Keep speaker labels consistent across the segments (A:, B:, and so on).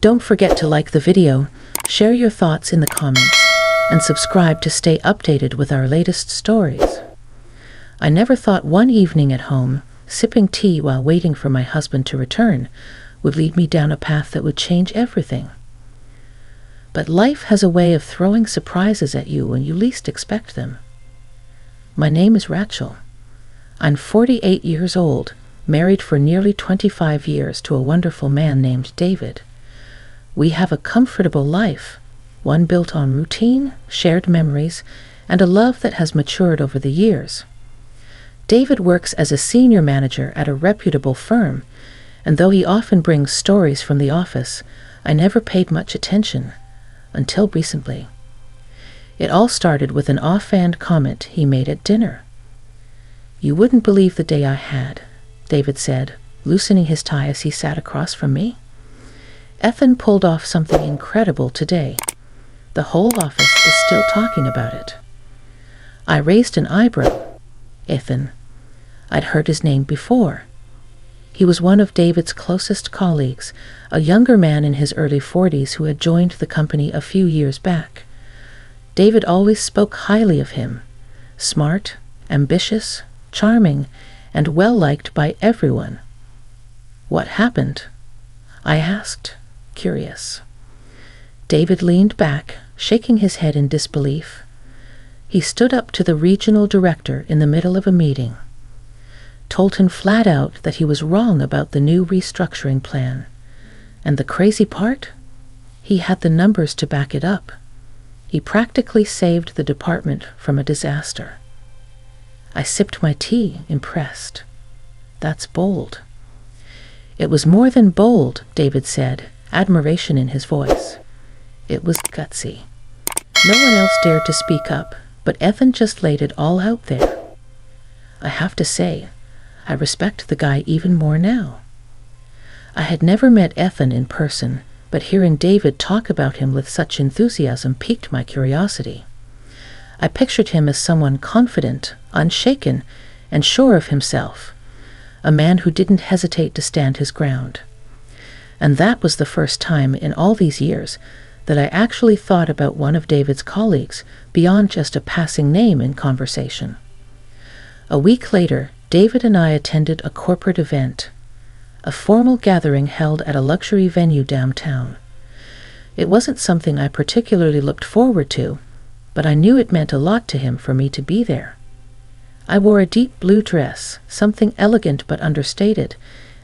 A: Don't forget to like the video, share your thoughts in the comments, and subscribe to stay updated with our latest stories. I never thought one evening at home, sipping tea while waiting for my husband to return, would lead me down a path that would change everything. But life has a way of throwing surprises at you when you least expect them. My name is Rachel. I'm 48 years old, married for nearly 25 years to a wonderful man named David. We have a comfortable life, one built on routine, shared memories, and a love that has matured over the years. David works as a senior manager at a reputable firm, and though he often brings stories from the office, I never paid much attention, until recently. It all started with an offhand comment he made at dinner. "You wouldn't believe the day I had," David said, loosening his tie as he sat across from me. "Ethan pulled off something incredible today. The whole office is still talking about it." I raised an eyebrow. Ethan. I'd heard his name before. He was one of David's closest colleagues, a younger man in his early 40s who had joined the company a few years back. David always spoke highly of him. Smart, ambitious, charming, and well-liked by everyone. "What happened?" I asked, curious. David leaned back, shaking his head in disbelief. He stood up to the regional director in the middle of a meeting, told him flat out that he was wrong about the new restructuring plan. And the crazy part? He had the numbers to back it up. He practically saved the department from a disaster. I sipped my tea, impressed. "That's bold." "It was more than bold," David said, admiration in his voice. "It was gutsy." No one else dared to speak up, but Ethan just laid it all out there. I have to say, I respect the guy even more now. I had never met Ethan in person, but hearing David talk about him with such enthusiasm piqued my curiosity. I pictured him as someone confident, unshaken, and sure of himself, a man who didn't hesitate to stand his ground. And that was the first time in all these years that I actually thought about one of David's colleagues beyond just a passing name in conversation. A week later, David and I attended a corporate event, a formal gathering held at a luxury venue downtown. It wasn't something I particularly looked forward to, but I knew it meant a lot to him for me to be there. I wore a deep blue dress, something elegant but understated,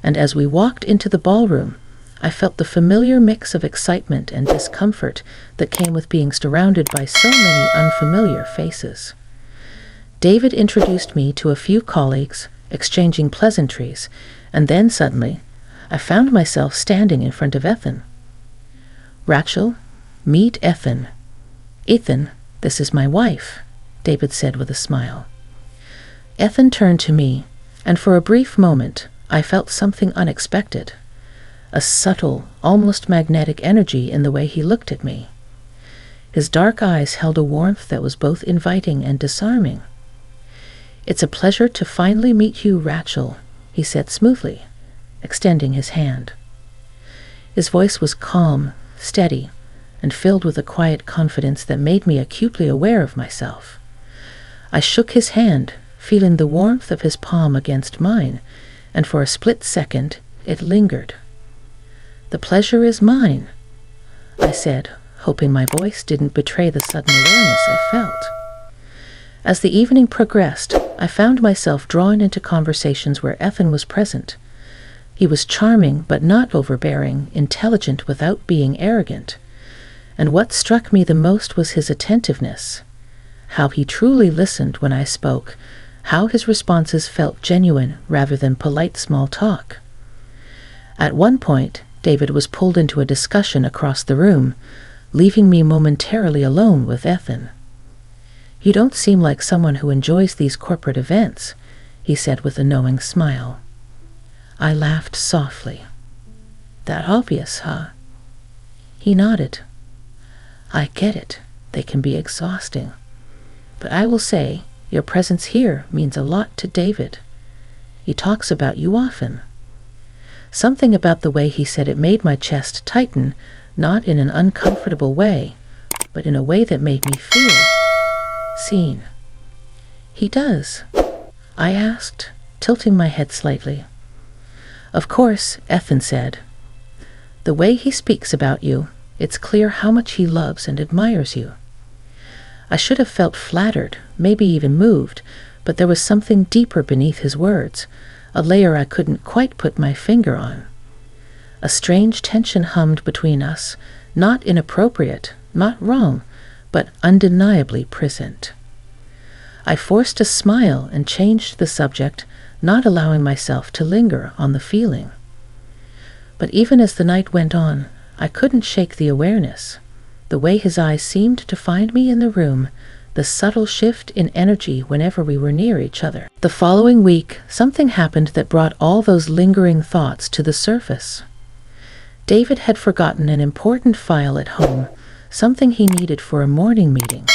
A: and as we walked into the ballroom, I felt the familiar mix of excitement and discomfort that came with being surrounded by so many unfamiliar faces. David introduced me to a few colleagues, exchanging pleasantries, and then suddenly, I found myself standing in front of Ethan. "Rachel, meet Ethan." "Ethan, this is my wife," David said with a smile. Ethan turned to me, and for a brief moment, I felt something unexpected. A subtle, almost magnetic energy in the way he looked at me. His dark eyes held a warmth that was both inviting and disarming. "It's a pleasure to finally meet you, Rachel," he said smoothly, extending his hand. His voice was calm, steady, and filled with a quiet confidence that made me acutely aware of myself. I shook his hand, feeling the warmth of his palm against mine, and for a split second it lingered. "The pleasure is mine," I said, hoping my voice didn't betray the sudden awareness I felt. As the evening progressed, I found myself drawn into conversations where Ethan was present. He was charming but not overbearing, intelligent without being arrogant. And what struck me the most was his attentiveness. How he truly listened when I spoke, how his responses felt genuine rather than polite small talk. At one point, David was pulled into a discussion across the room, leaving me momentarily alone with Ethan. "You don't seem like someone who enjoys these corporate events," he said with a knowing smile. I laughed softly. "That obvious, huh?" He nodded. "I get it. They can be exhausting. But I will say, your presence here means a lot to David. He talks about you often." Something about the way he said it made my chest tighten, not in an uncomfortable way, but in a way that made me feel seen. "He does?" I asked, tilting my head slightly. "Of course," Ethan said. "The way he speaks about you, it's clear how much he loves and admires you." I should have felt flattered, maybe even moved, but there was something deeper beneath his words, a layer I couldn't quite put my finger on. A strange tension hummed between us, not inappropriate, not wrong, but undeniably present. I forced a smile and changed the subject, not allowing myself to linger on the feeling. But even as the night went on, I couldn't shake the awareness. The way his eyes seemed to find me in the room, the subtle shift in energy whenever we were near each other. The following week, something happened that brought all those lingering thoughts to the surface. David had forgotten an important file at home, something he needed for a morning meeting.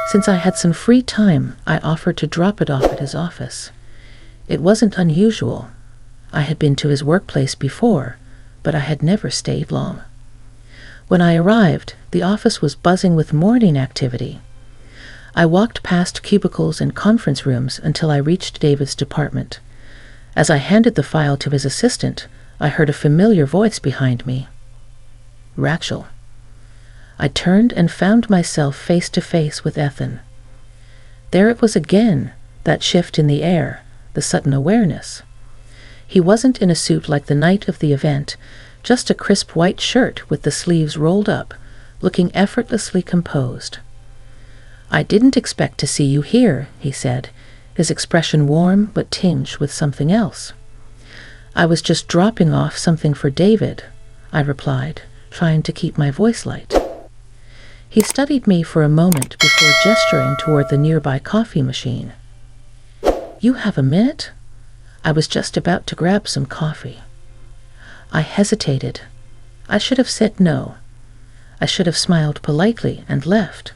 A: Since I had some free time, I offered to drop it off at his office. It wasn't unusual. I had been to his workplace before, but I had never stayed long. When I arrived, the office was buzzing with morning activity. I walked past cubicles and conference rooms until I reached David's department. As I handed the file to his assistant, I heard a familiar voice behind me. "Rachel." I turned and found myself face to face with Ethan. There it was again, that shift in the air, the sudden awareness. He wasn't in a suit like the night of the event, just a crisp white shirt with the sleeves rolled up, looking effortlessly composed. "I didn't expect to see you here," he said, his expression warm but tinged with something else. "I was just dropping off something for David," I replied, trying to keep my voice light. He studied me for a moment before gesturing toward the nearby coffee machine. "You have a minute?" I was just about to grab some coffee. I hesitated. I should have said no. I should have smiled politely and left.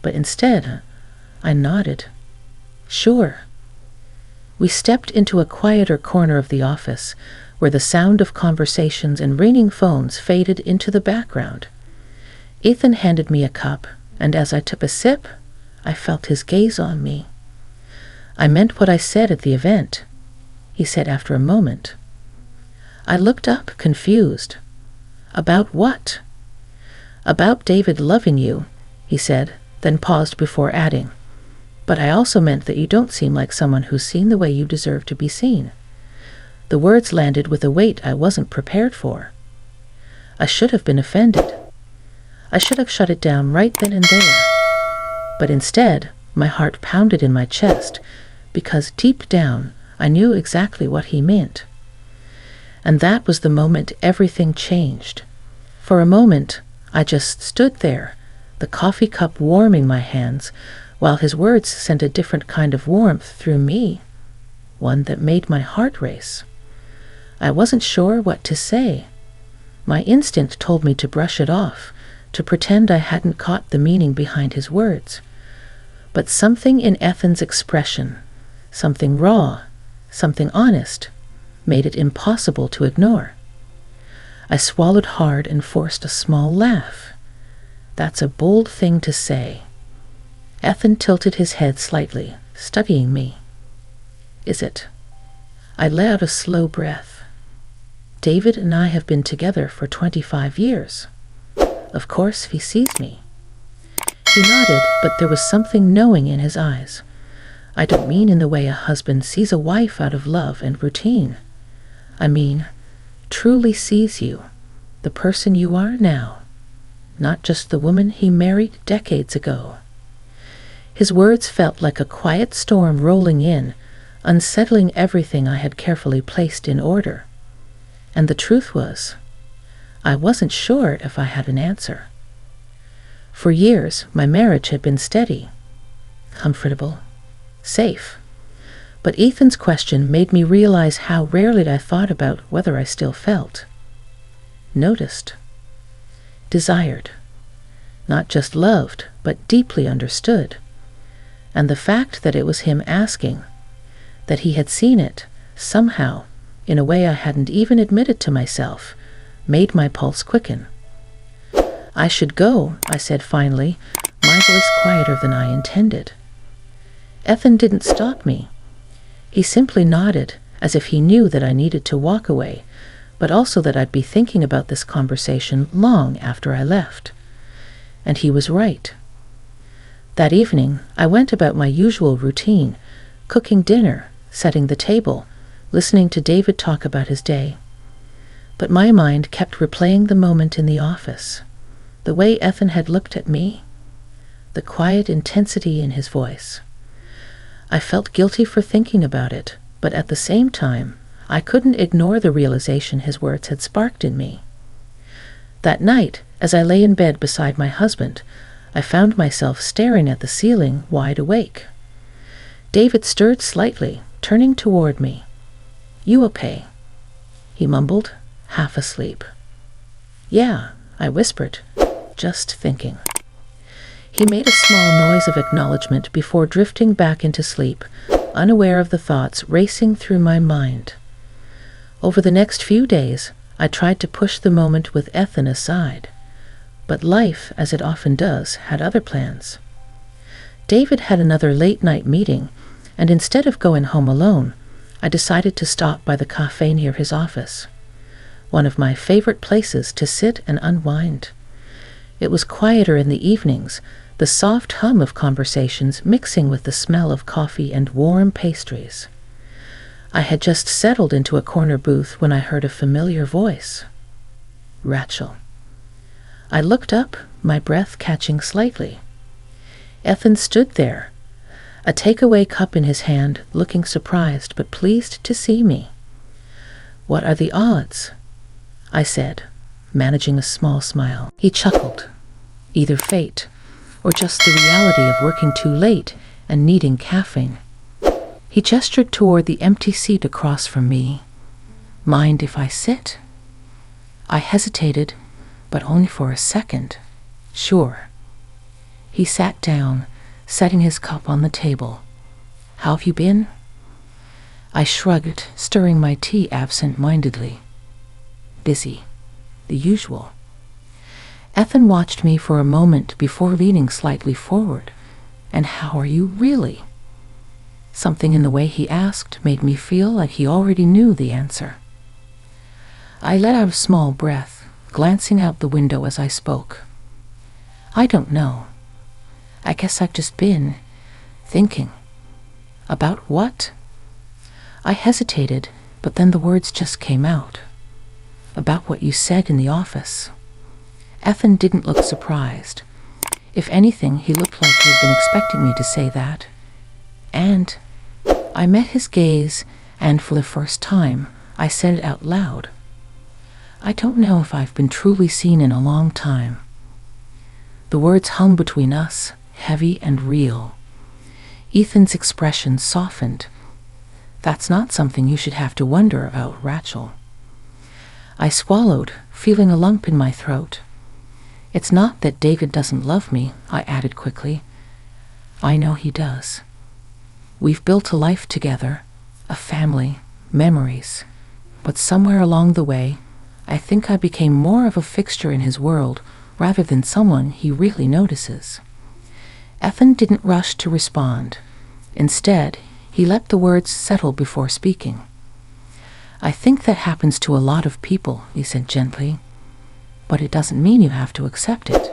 A: But instead, I nodded. "Sure." We stepped into a quieter corner of the office, where the sound of conversations and ringing phones faded into the background. Ethan handed me a cup, and as I took a sip, I felt his gaze on me. "I meant what I said at the event," he said after a moment. I looked up, confused. "About what?" "About David loving you," he said, then paused before adding, "But I also meant that you don't seem like someone who's seen the way you deserve to be seen." The words landed with a weight I wasn't prepared for. I should have been offended. I should have shut it down right then and there. But instead, my heart pounded in my chest, because deep down, I knew exactly what he meant. And that was the moment everything changed. For a moment, I just stood there, the coffee cup warming my hands, while his words sent a different kind of warmth through me, one that made my heart race. I wasn't sure what to say. My instinct told me to brush it off, to pretend I hadn't caught the meaning behind his words. But something in Ethan's expression, something raw, something honest, made it impossible to ignore. I swallowed hard and forced a small laugh. That's a bold thing to say. Ethan tilted his head slightly, studying me. "Is it?" I let out a slow breath. "David and I have been together for 25 years. Of course he sees me." He nodded, but there was something knowing in his eyes. "I don't mean in the way a husband sees a wife out of love and routine. I mean, truly sees you, the person you are now, not just the woman he married decades ago." His words felt like a quiet storm rolling in, unsettling everything I had carefully placed in order. And the truth was, I wasn't sure if I had an answer. For years, my marriage had been steady, comfortable, safe. But Ethan's question made me realize how rarely I thought about whether I still felt. Noticed. Desired. Not just loved, but deeply understood. And the fact that it was him asking, that he had seen it, somehow, in a way I hadn't even admitted to myself, made my pulse quicken. "I should go," I said finally, my voice quieter than I intended. Ethan didn't stop me. He simply nodded, as if he knew that I needed to walk away, but also that I'd be thinking about this conversation long after I left. And he was right. That evening, I went about my usual routine, cooking dinner, setting the table, listening to David talk about his day. But my mind kept replaying the moment in the office, the way Ethan had looked at me, the quiet intensity in his voice. I felt guilty for thinking about it, but at the same time, I couldn't ignore the realization his words had sparked in me. That night, as I lay in bed beside my husband, I found myself staring at the ceiling, wide awake. David stirred slightly, turning toward me. "You okay?" he mumbled, half asleep. "Yeah," I whispered, just thinking. He made a small noise of acknowledgement before drifting back into sleep, unaware of the thoughts racing through my mind. Over the next few days, I tried to push the moment with Ethan aside, but life, as it often does, had other plans. David had another late-night meeting, and instead of going home alone, I decided to stop by the cafe near his office, one of my favorite places to sit and unwind. It was quieter in the evenings, the soft hum of conversations mixing with the smell of coffee and warm pastries. I had just settled into a corner booth when I heard a familiar voice. Rachel. I looked up, my breath catching slightly. Ethan stood there, a takeaway cup in his hand, looking surprised but pleased to see me. "What are the odds?" I said, managing a small smile. He chuckled. "Either fate, or just the reality of working too late and needing caffeine." He gestured toward the empty seat across from me. "Mind if I sit?" I hesitated, but only for a second. "Sure." He sat down, setting his cup on the table. "How have you been?" I shrugged, stirring my tea absent-mindedly. "Busy. The usual." Ethan watched me for a moment before leaning slightly forward. "And how are you really?" Something in the way he asked made me feel like he already knew the answer. I let out a small breath, glancing out the window as I spoke. "I don't know. I guess I've just been thinking." "About what?" I hesitated, but then the words just came out. "About what you said in the office." Ethan didn't look surprised. If anything, he looked like he had been expecting me to say that. And I met his gaze, and for the first time, I said it out loud. "I don't know if I've been truly seen in a long time." The words hung between us, heavy and real. Ethan's expression softened. "That's not something you should have to wonder about, Rachel." I swallowed, feeling a lump in my throat. "It's not that David doesn't love me," I added quickly. "I know he does. We've built a life together, a family, memories. But somewhere along the way, I think I became more of a fixture in his world rather than someone he really notices." Ethan didn't rush to respond. Instead, he let the words settle before speaking. "I think that happens to a lot of people," he said gently. "But it doesn't mean you have to accept it."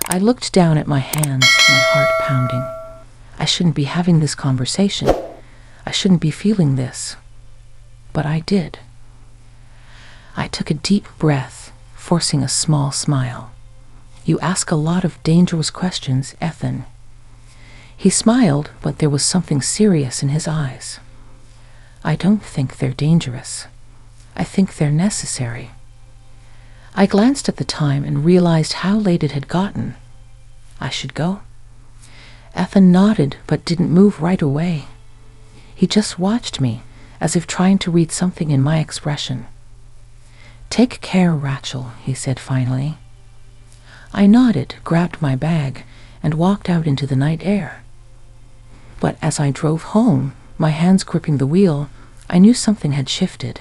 A: I looked down at my hands, my heart pounding. I shouldn't be having this conversation. I shouldn't be feeling this. But I did. I took a deep breath, forcing a small smile. "You ask a lot of dangerous questions, Ethan." He smiled, but there was something serious in his eyes. "I don't think they're dangerous. I think they're necessary." I glanced at the time and realized how late it had gotten. "I should go?" Ethan nodded, but didn't move right away. He just watched me, as if trying to read something in my expression. "Take care, Rachel," he said finally. I nodded, grabbed my bag, and walked out into the night air. But as I drove home, my hands gripping the wheel, I knew something had shifted.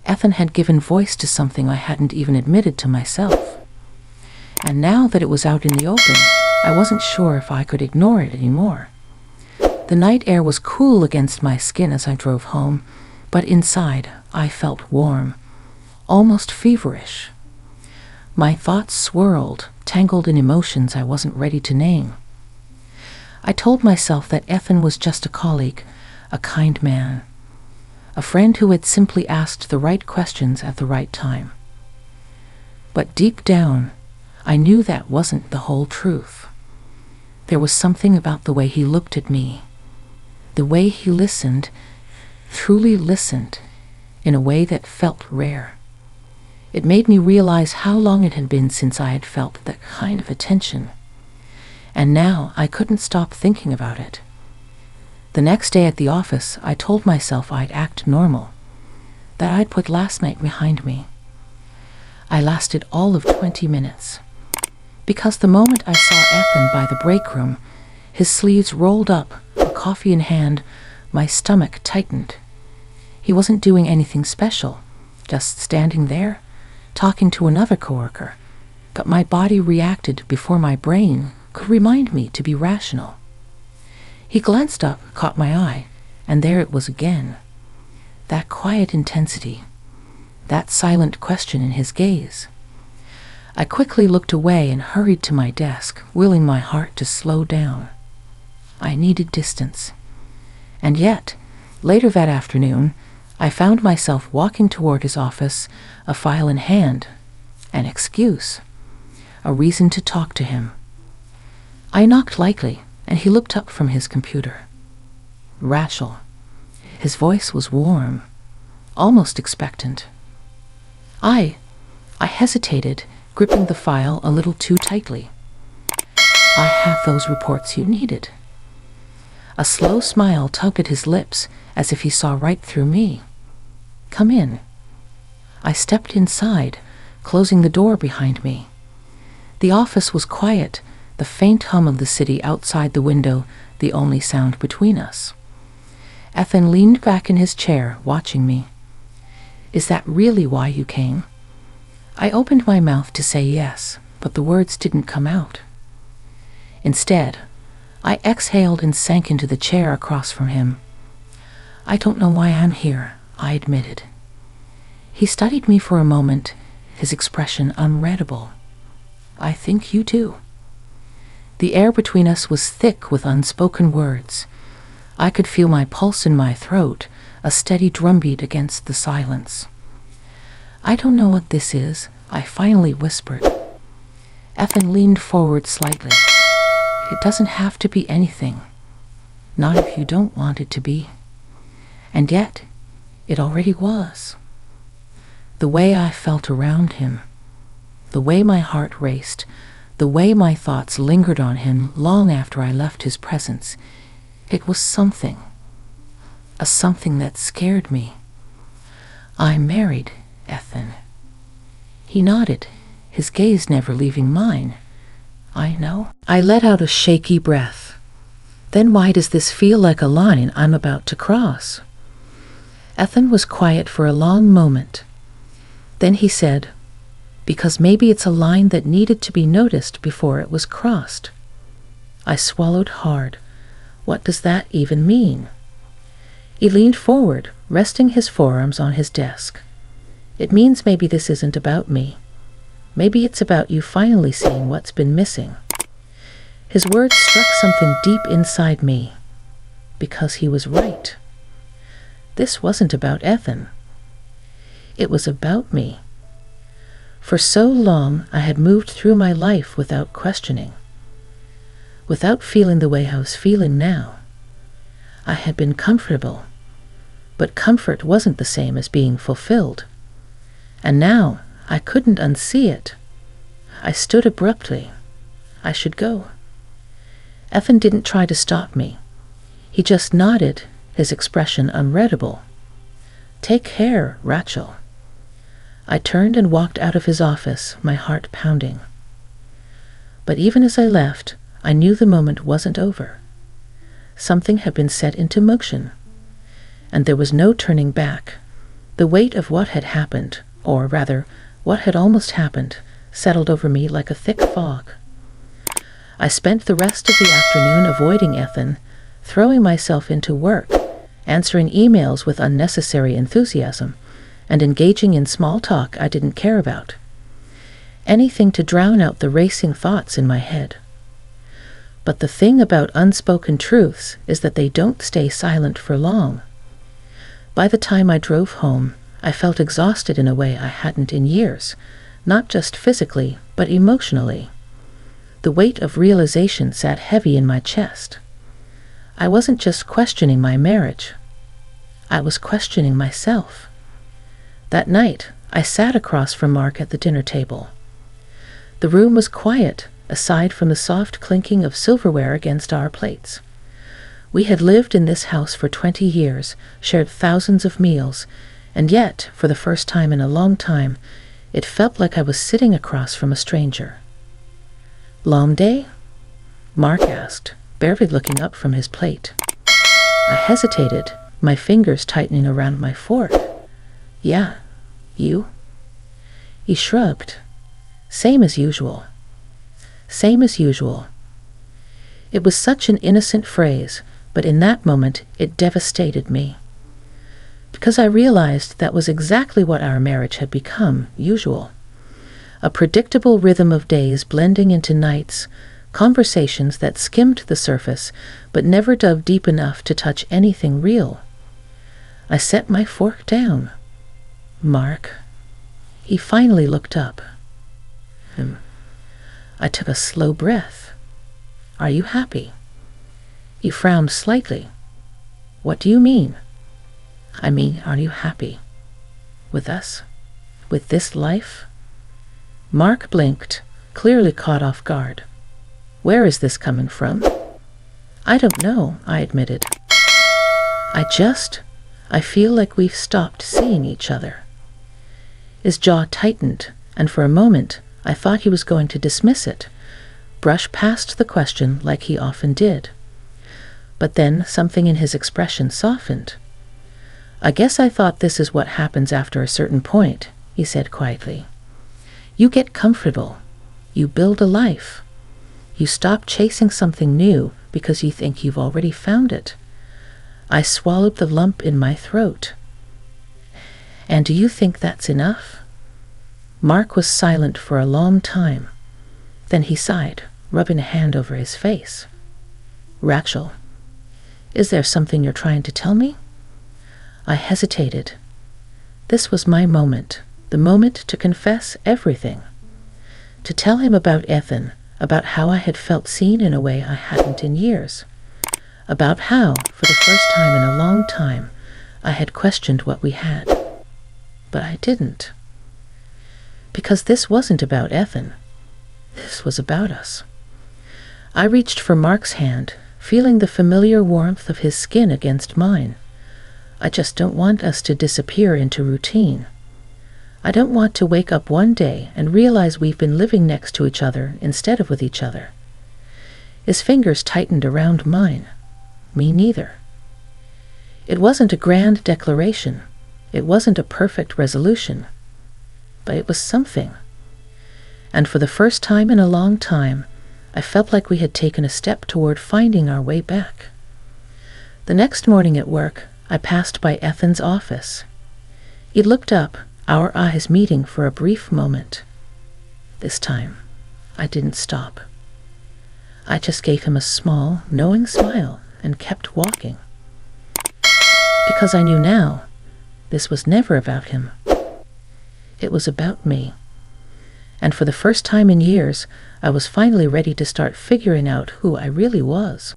A: Ethan had given voice to something I hadn't even admitted to myself. And now that it was out in the open, I wasn't sure if I could ignore it anymore. The night air was cool against my skin as I drove home, but inside I felt warm, almost feverish. My thoughts swirled, tangled in emotions I wasn't ready to name. I told myself that Ethan was just a colleague, a kind man, a friend who had simply asked the right questions at the right time. But deep down, I knew that wasn't the whole truth. There was something about the way he looked at me, the way he listened, truly listened, in a way that felt rare. It made me realize how long it had been since I had felt that kind of attention. And now I couldn't stop thinking about it. The next day at the office, I told myself I'd act normal, that I'd put last night behind me. I lasted all of 20 minutes. Because the moment I saw Ethan by the break room, his sleeves rolled up, a coffee in hand, my stomach tightened. He wasn't doing anything special, just standing there, talking to another coworker, but my body reacted before my brain could remind me to be rational. He glanced up, caught my eye, and there it was again. That quiet intensity, that silent question in his gaze. I quickly looked away and hurried to my desk, willing my heart to slow down. I needed distance. And yet, later that afternoon, I found myself walking toward his office, a file in hand, an excuse, a reason to talk to him. I knocked lightly, and he looked up from his computer. Rachel. His voice was warm, almost expectant. I hesitated, gripping the file a little too tightly. I have those reports you needed. A slow smile tugged at his lips, as if he saw right through me. Come in. I stepped inside, closing the door behind me. The office was quiet, the faint hum of the city outside the window the only sound between us. Ethan leaned back in his chair, watching me. Is that really why you came? I opened my mouth to say yes, but the words didn't come out. Instead, I exhaled and sank into the chair across from him. I don't know why I'm here, I admitted. He studied me for a moment, his expression unreadable. I think you do. The air between us was thick with unspoken words. I could feel my pulse in my throat, a steady drumbeat against the silence. I don't know what this is, I finally whispered. Ethan leaned forward slightly. It doesn't have to be anything. Not if you don't want it to be. And yet, it already was. The way I felt around him, the way my heart raced, the way my thoughts lingered on him long after I left his presence, it was something. A something that scared me. I'm married, Ethan. He nodded, his gaze never leaving mine. I know. I let out a shaky breath. Then why does this feel like a line I'm about to cross? Ethan was quiet for a long moment. Then he said, because maybe it's a line that needed to be noticed before it was crossed. I swallowed hard. What does that even mean? He leaned forward, resting his forearms on his desk. It means maybe this isn't about me. Maybe it's about you finally seeing what's been missing. His words struck something deep inside me. Because he was right. This wasn't about Ethan. It was about me. For so long, I had moved through my life without questioning, without feeling the way I was feeling now. I had been comfortable, but comfort wasn't the same as being fulfilled. And now, I couldn't unsee it. I stood abruptly. I should go. Ethan didn't try to stop me. He just nodded, his expression unreadable. Take care, Rachel. I turned and walked out of his office, my heart pounding. But even as I left, I knew the moment wasn't over. Something had been set into motion. and there was no turning back. The weight of what had happened, or rather, what had almost happened, settled over me like a thick fog. I spent the rest of the afternoon avoiding Ethan, throwing myself into work, answering emails with unnecessary enthusiasm, and engaging in small talk I didn't care about. Anything to drown out the racing thoughts in my head. But the thing about unspoken truths is that they don't stay silent for long. By the time I drove home, I felt exhausted in a way I hadn't in years, not just physically, but emotionally. The weight of realization sat heavy in my chest. I wasn't just questioning my marriage. I was questioning myself. That night, I sat across from Mark at the dinner table. The room was quiet, aside from the soft clinking of silverware against our plates. We had lived in this house for 20 years, shared thousands of meals, and yet, for the first time in a long time, it felt like I was sitting across from a stranger. "Long day?" Mark asked, barely looking up from his plate. I hesitated, my fingers tightening around my fork. "Yeah, you?" He shrugged. "Same as usual." Same as usual. It was such an innocent phrase, but in that moment it devastated me. Because I realized that was exactly what our marriage had become, usual. A predictable rhythm of days blending into nights, conversations that skimmed the surface but never dug deep enough to touch anything real. I set my fork down. "Mark." He finally looked up. I took a slow breath. "Are you happy?" He frowned slightly. "What do you mean?" "I mean, are you happy? With us? With this life?" Mark blinked, clearly caught off guard. "Where is this coming from?" "I don't know," I admitted. I feel like we've stopped seeing each other." His jaw tightened, and for a moment I thought he was going to dismiss it, brush past the question like he often did. But then something in his expression softened. "I guess I thought this is what happens after a certain point," he said quietly. "You get comfortable. You build a life. You stop chasing something new because you think you've already found it." I swallowed the lump in my throat. "And do you think that's enough?" Mark was silent for a long time. Then he sighed, rubbing a hand over his face. "Rachel, is there something you're trying to tell me?" I hesitated. This was my moment, the moment to confess everything. To tell him about Ethan, about how I had felt seen in a way I hadn't in years. About how, for the first time in a long time, I had questioned what we had. But I didn't. Because this wasn't about Ethan. This was about us. I reached for Mark's hand, feeling the familiar warmth of his skin against mine. I just don't want us to disappear into routine. I don't want to wake up one day and realize we've been living next to each other instead of with each other. His fingers tightened around mine. Me neither. It wasn't a grand declaration. It wasn't a perfect resolution. But it was something. And for the first time in a long time, I felt like we had taken a step toward finding our way back. The next morning at work, I passed by Ethan's office. He looked up, our eyes meeting for a brief moment. This time, I didn't stop. I just gave him a small, knowing smile and kept walking. Because I knew now, this was never about him. It was about me. And for the first time in years, I was finally ready to start figuring out who I really was.